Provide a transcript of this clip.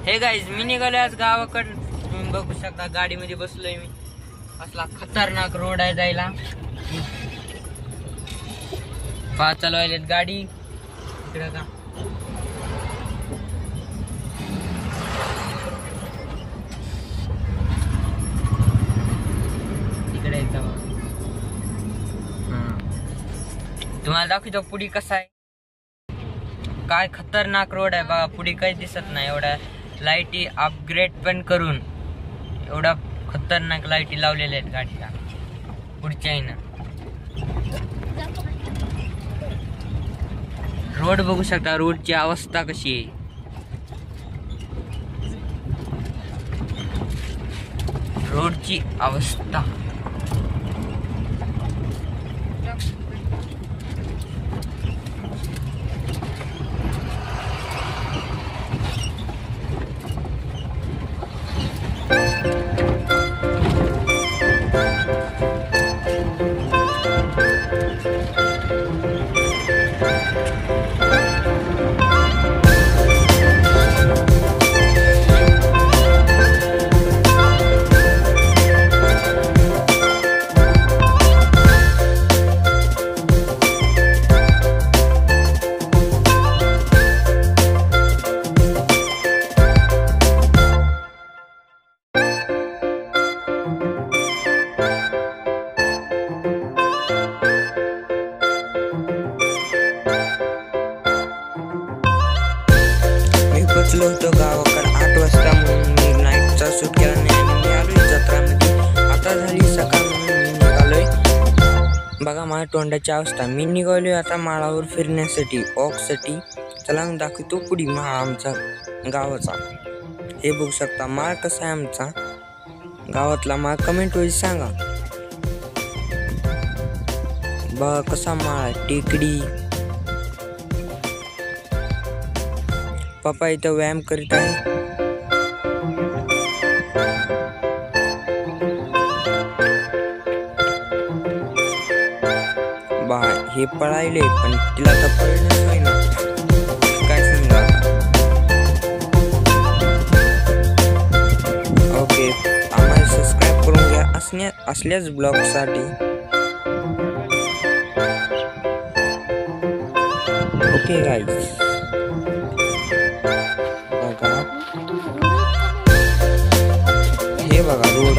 हे गाईज मी निघालोय आज गावाकडं. तुम्ही बघू शकता गाडीमध्ये बसलोय मी. असला खतरनाक रोड आहे जायला. पहा चालवायलेत गाडी इकडे का. इकडे एकदम तुम्हाला दाखवतो पुढे कसा आहे. काय खतरनाक रोड आहे बघा. पुढे काही दिसत नाही. एवढ्या लाईटी अपग्रेड पण करून एवढा खतरनाक लाईटी लावलेल्या आहेत गाडीला पुढच्या. रोड बघू शकता. रोडची अवस्था कशी आहे. रोडची अवस्था पोचलो होतो गावाकडे 8 वाजता म्हणून मी नाईटचा शूट केला नाही आणि मी आलोय जत्रामध्ये. आता झाली सकाळ म्हणून मी निघालोय. बघा माझ्या तोंडाची अवस्था. मी निघालोय आता माळावर फिरण्यासाठी वॉकसाठी. चला मग दाखवतो पुढे माळ आमचा गावाचा. हे बघू शकता माळ कसा आहे आमचा गावातला माळ. कमेंट वर सांगा बघा कसा माळ आहे. टेकडी. पप्पा इथं व्यायाम करीत आहे. बा हे पळायले पण तिला तर पळणंच नाही ना. काय सांगा. ओके आम्हाला सबस्क्राईब करून घ्या असल्याच ब्लॉगसाठी. Okay guys. हे बघा रोड